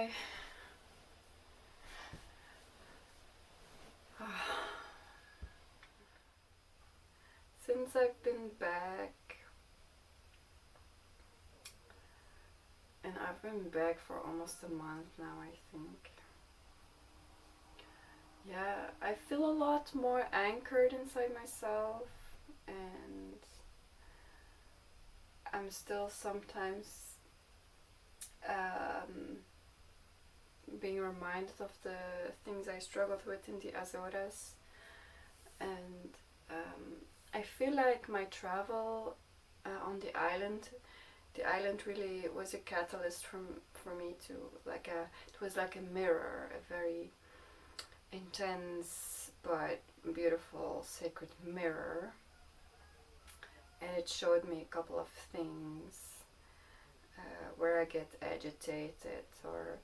I since I've been back, and I've been back for almost a month now, I think. Yeah, I feel a lot more anchored inside myself, and I'm still sometimes being reminded of the things I struggled with in the Azores, and I feel like my travel on the island really was a catalyst for me to it was like a mirror, a very intense but beautiful sacred mirror, and it showed me a couple of things where I get agitated, or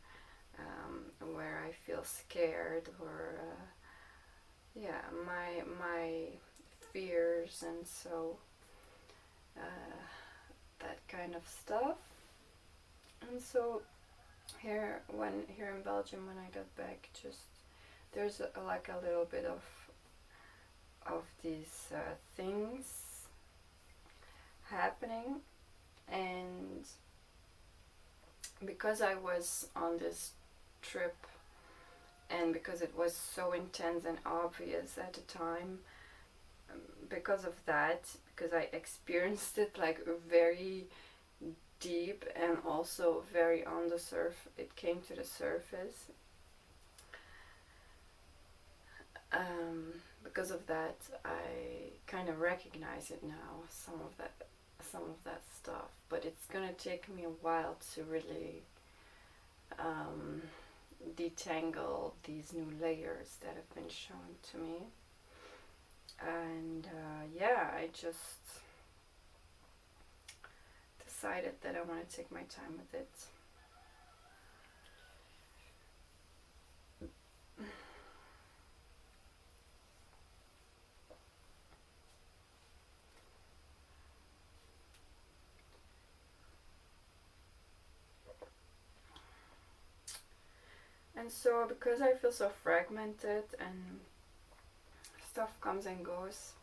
where I feel scared, or yeah, my fears, and so that kind of stuff. And so here in Belgium, when I got back, just there's like a little bit of these things happening, and because I was on this trip, and because it was so intense and obvious at the time, because of that, because I experienced it like very deep and also very on the surface, it came to the surface. Because of that, I kind of recognize it now, some of that stuff, but it's gonna take me a while to really detangle these new layers that have been shown to me. And yeah, I just decided that I want to take my time with it. And so, because I feel so fragmented and stuff comes and goes,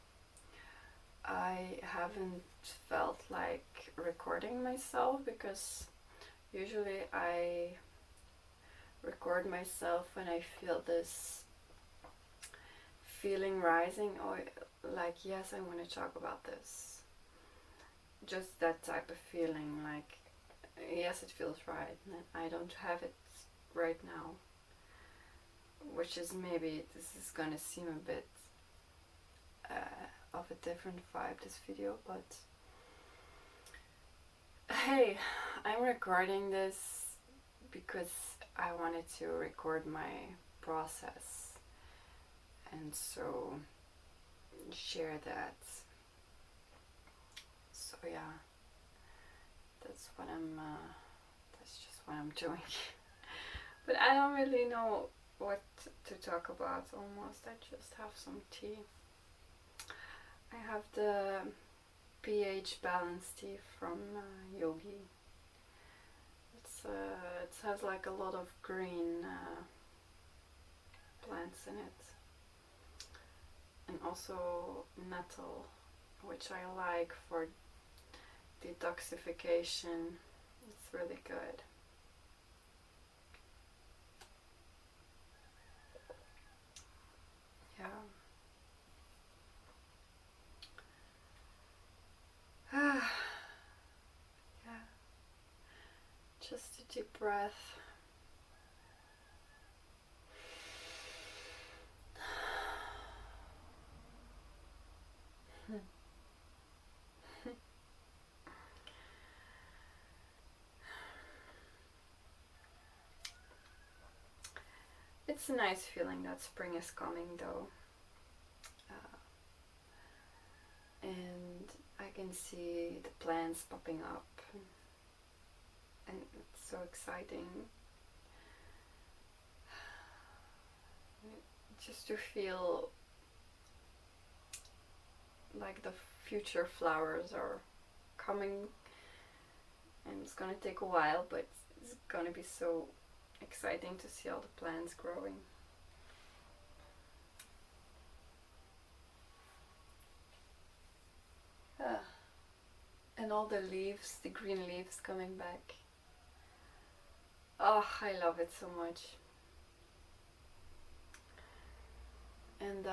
I haven't felt like recording myself, because usually I record myself when I feel this feeling rising, or like, yes, I want to talk about this. Just that type of feeling, like, yes, it feels right, and I don't have it right now, which is, maybe this is gonna seem a bit of a different vibe, this video, but hey, I'm recording this because I wanted to record my process, and so share that. So yeah, that's just what I'm doing. But I don't really know what to talk about, almost. I just have some tea. I have the pH balance tea from Yogi. It has like a lot of green plants in it, and also nettle, which I like for detoxification. It's really good. Yeah. Yeah. Just a deep breath. It's a nice feeling that spring is coming, though. And I can see the plants popping up, and it's so exciting. Just to feel like the future flowers are coming, and it's gonna take a while, but it's gonna be so exciting to see all the plants growing. Ah. And all the leaves, the green leaves coming back. Oh, I love it so much. And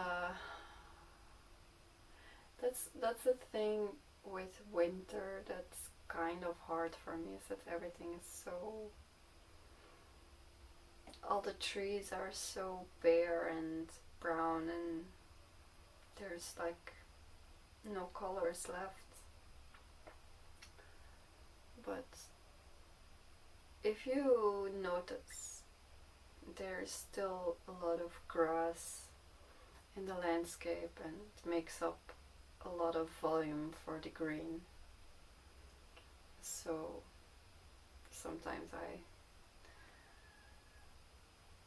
that's the thing with winter that's kind of hard for me, is that everything is so, all the trees are so bare and brown, and there's like no colors left. But if you notice, there's still a lot of grass in the landscape, and it makes up a lot of volume for the green. So sometimes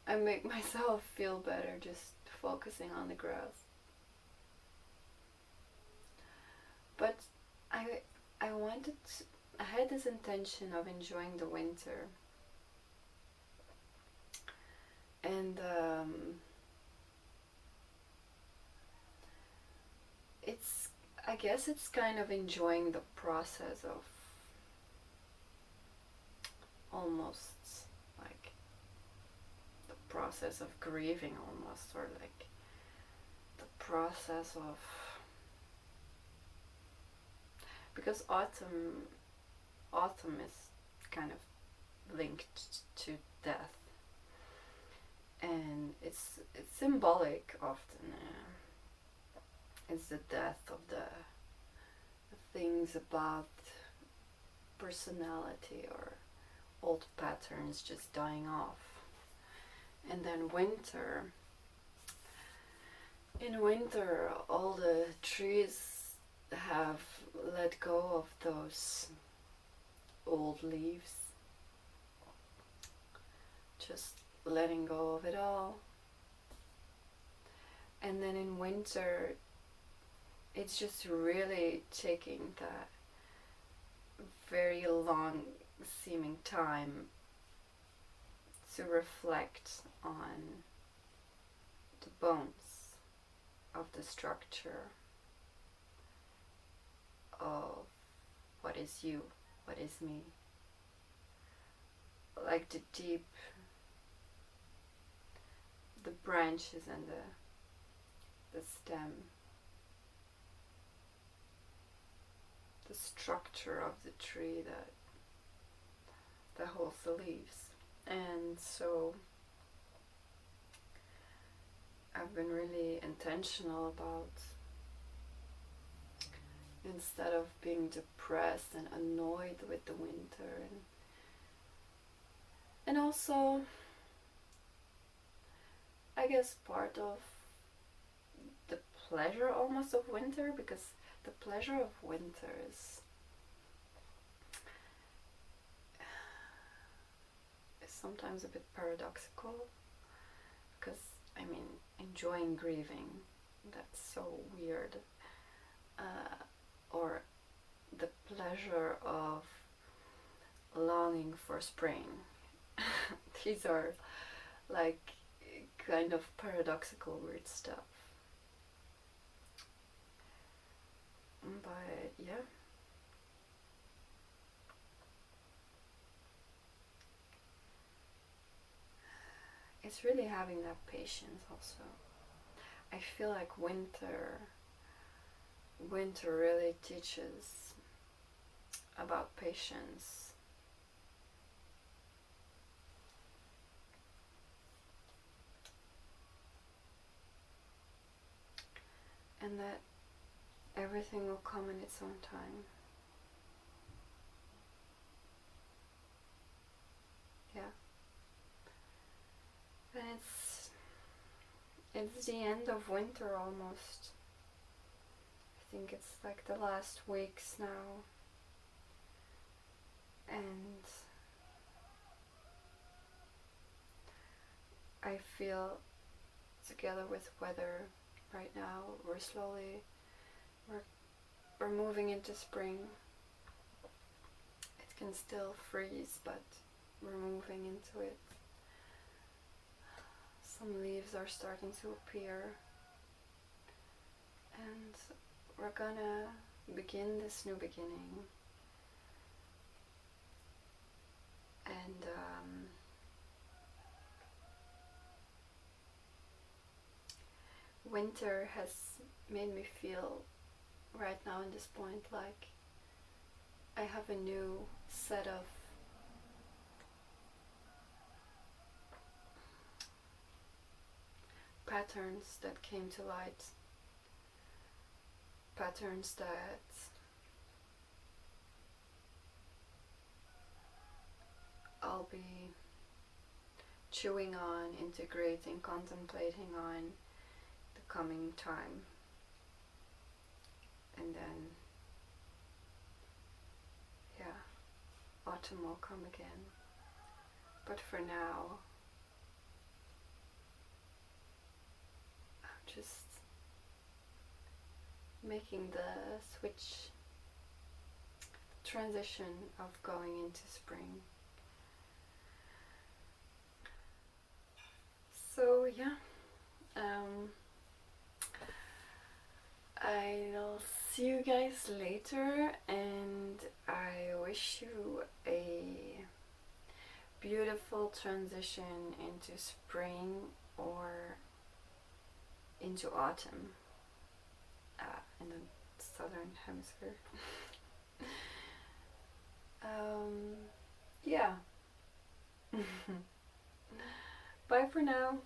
I make myself feel better just focusing on the grass. But I wanted to, I had this intention of enjoying the winter, and I guess it's kind of enjoying the process of almost like the process of grieving, almost, or like the process of, because autumn is kind of linked to death, and it's symbolic often. It's the death of the things about personality or old patterns just dying off. And then in winter all the trees have let go of those old leaves, just letting go of it all. And then in winter it's just really taking that very long seeming time to reflect on the bones of the structure of what is you, what is me. Like the deep, the branches and the stem, the structure of the tree that holds the leaves. And so I've been really intentional about, instead of being depressed and annoyed with the winter, and also I guess part of the pleasure almost of winter, because the pleasure of winter is sometimes a bit paradoxical, because I mean, enjoying grieving, that's so weird, or the pleasure of longing for spring. These are like kind of paradoxical weird stuff. But yeah, it's really having that patience also. I feel like winter really teaches about patience. And that everything will come in its own time. Yeah. And it's the end of winter almost. I think it's like the last weeks now. And I feel, together with weather right now, we're moving into spring. It can still freeze, but we're moving into it. Some leaves are starting to appear, and we're gonna begin this new beginning. And winter has made me feel right now in this point like I have a new set of patterns that came to light, patterns that I'll be chewing on, integrating, contemplating on the coming time. And then, yeah, autumn will come again. But for now, I'm just making the switch, transition of going into spring. So yeah, I'll see you guys later, and I wish you a beautiful transition into spring or into autumn in the southern hemisphere. Yeah. Bye for now.